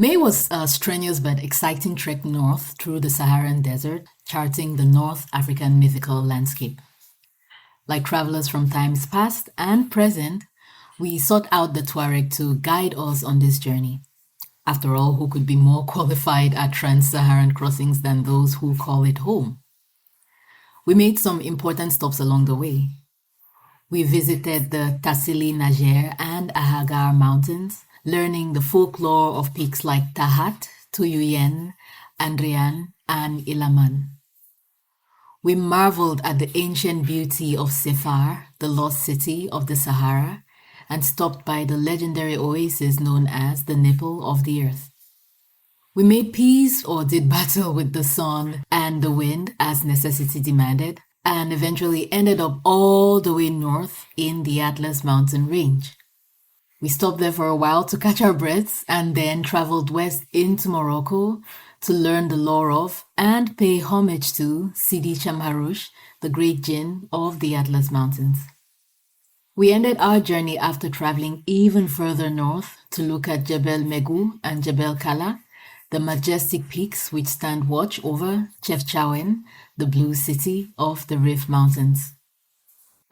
May was a strenuous but exciting trek north through the Saharan desert, charting the North African mythical landscape. Like travelers from times past and present, we sought out the Tuareg to guide us on this journey. After all, who could be more qualified at trans-Saharan crossings than those who call it home? We made some important stops along the way. We visited the Tassili Niger and Ahagar mountains, learning the folklore of peaks like Tahat, Tuyuyen, Andrian, and Ilaman. We marveled at the ancient beauty of Sefar, the lost city of the Sahara, and stopped by the legendary oasis known as the Nipple of the Earth. We made peace or did battle with the sun and the wind as necessity demanded, and eventually ended up all the way north in the Atlas mountain range. We stopped there for a while to catch our breaths and then traveled west into Morocco to learn the lore of and pay homage to Sidi Chamharouche, the great jinn of the Atlas Mountains. We ended our journey after traveling even further north to look at Jebel Megu and Jebel Kala, the majestic peaks which stand watch over Chefchaouen, the blue city of the Rif Mountains.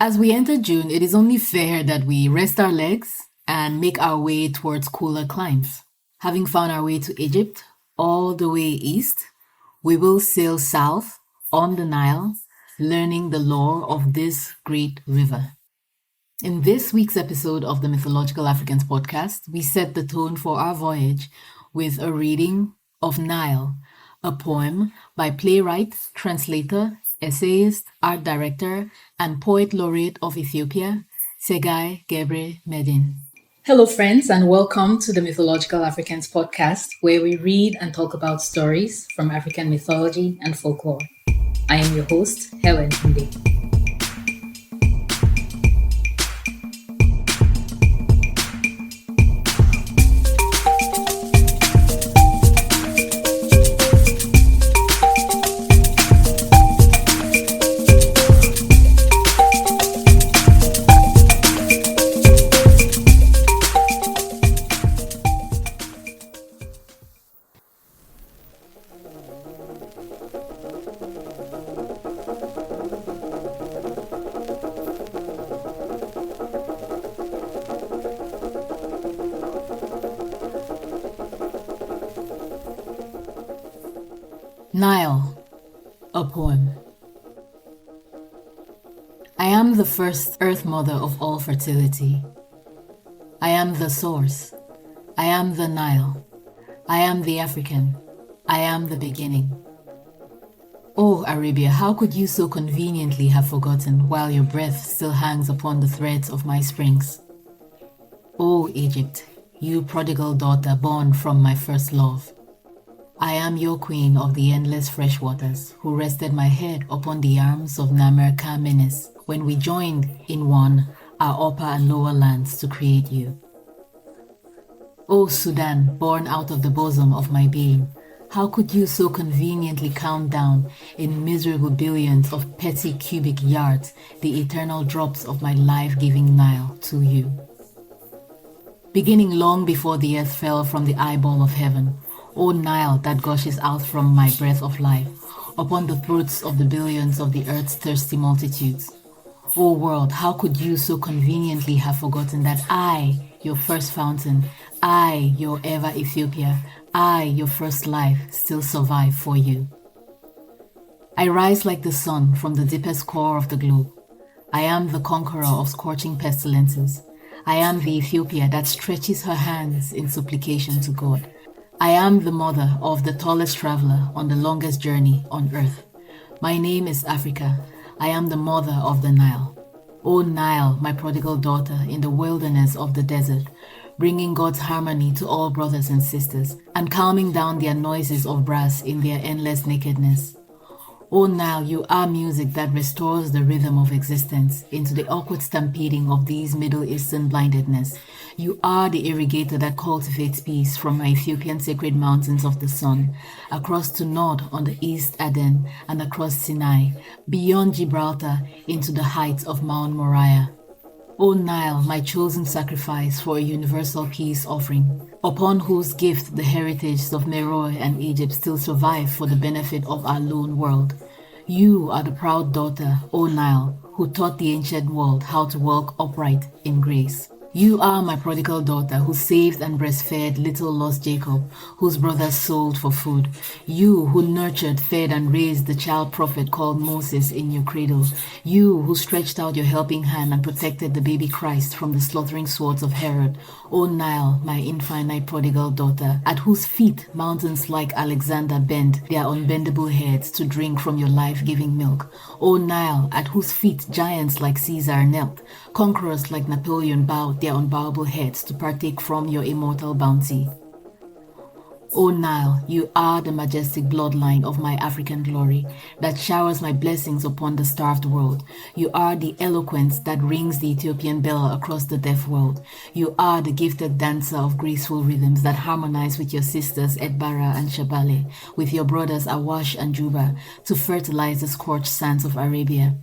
As we enter June, it is only fair that we rest our legs and make our way towards cooler climes. Having found our way to Egypt, all the way east, we will sail south on the Nile, learning the lore of this great river. In this week's episode of the Mythological Africans podcast, we set the tone for our voyage with a reading of Nile, a poem by playwright, translator, essayist, art director, and poet laureate of Ethiopia, Tsegaye Gebre Medhin. Hello, friends, and welcome to the Mythological Africans podcast, where we read and talk about stories from African mythology and folklore. I am your host, Helen Nde. Nile, a poem. I am the first earth mother of all fertility. I am the source. I am the Nile. I am the African. I am the beginning. Oh, Arabia, how could you so conveniently have forgotten while your breath still hangs upon the threads of my springs? Oh, Egypt, you prodigal daughter born from my first love. I am your queen of the endless fresh waters, who rested my head upon the arms of Namer Kamenis when we joined in one our upper and lower lands to create you. O Sudan, born out of the bosom of my being, how could you so conveniently count down in miserable billions of petty cubic yards the eternal drops of my life-giving Nile to you? Beginning long before the earth fell from the eyeball of heaven, O Nile that gushes out from my breath of life, upon the throats of the billions of the earth's thirsty multitudes. O world, how could you so conveniently have forgotten that I, your first fountain, I, your ever Ethiopia, I, your first life, still survive for you? I rise like the sun from the deepest core of the globe. I am the conqueror of scorching pestilences. I am the Ethiopia that stretches her hands in supplication to God. I am the mother of the tallest traveler on the longest journey on earth. My name is Africa. I am the mother of the Nile. O Nile, my prodigal daughter in the wilderness of the desert, bringing God's harmony to all brothers and sisters, and calming down their noises of brass in their endless nakedness. O Nile, you are music that restores the rhythm of existence into the awkward stampeding of these Middle Eastern blindedness. You are the irrigator that cultivates peace from my Ethiopian sacred mountains of the sun, across to Nod on the East Aden, and across Sinai, beyond Gibraltar into the heights of Mount Moriah. O Nile, my chosen sacrifice for a universal peace offering, upon whose gift the heritages of Meroe and Egypt still survive for the benefit of our lone world. You are the proud daughter, O Nile, who taught the ancient world how to walk upright in grace. You are my prodigal daughter who saved and breastfed little lost Jacob, whose brothers sold for food. You who nurtured, fed, and raised the child prophet called Moses in your cradle. You who stretched out your helping hand and protected the baby Christ from the slaughtering swords of Herod. O Nile, my infinite prodigal daughter, at whose feet mountains like Alexander bend their unbendable heads to drink from your life-giving milk. O Nile, at whose feet giants like Caesar knelt, conquerors like Napoleon bowed their unbowable heads to partake from your immortal bounty. O Nile, you are the majestic bloodline of my African glory that showers my blessings upon the starved world. You are the eloquence that rings the Ethiopian bell across the deaf world. You are the gifted dancer of graceful rhythms that harmonize with your sisters Edbara and Shabale, with your brothers Awash and Juba, to fertilize the scorched sands of Arabia.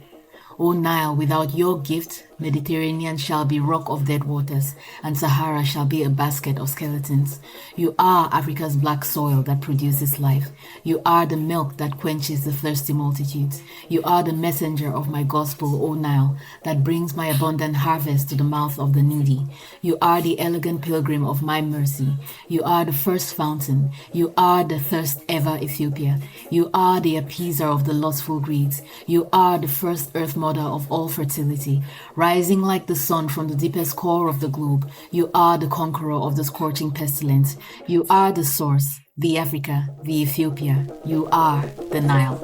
O Nile, without your gift, Mediterranean shall be rock of dead waters, and Sahara shall be a basket of skeletons. You are Africa's black soil that produces life. You are the milk that quenches the thirsty multitudes. You are the messenger of my gospel, O Nile, that brings my abundant harvest to the mouth of the needy. You are the elegant pilgrim of my mercy. You are the first fountain. You are the first ever Ethiopia. You are the appeaser of the lustful greeds. You are the first earth mother of all fertility. Rising like the sun from the deepest core of the globe, you are the conqueror of the scorching pestilence. You are the source, the Africa, the Ethiopia. You are the Nile.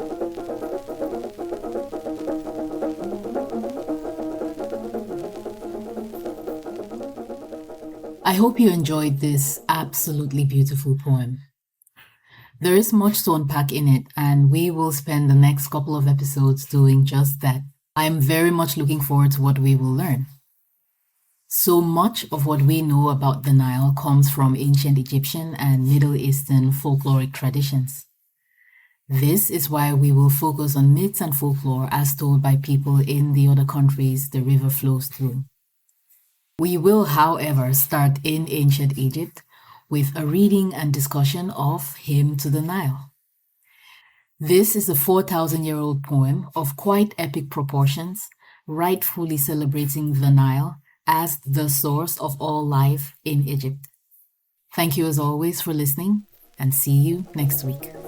I hope you enjoyed this absolutely beautiful poem. There is much to unpack in it, and we will spend the next couple of episodes doing just that. I am very much looking forward to what we will learn. So much of what we know about the Nile comes from ancient Egyptian and Middle Eastern folkloric traditions. This is why we will focus on myths and folklore as told by people in the other countries the river flows through. We will, however, start in ancient Egypt with a reading and discussion of Hymn to the Nile. This is a 4,000-year-old poem of quite epic proportions, rightfully celebrating the Nile as the source of all life in Egypt. Thank you as always for listening, and see you next week.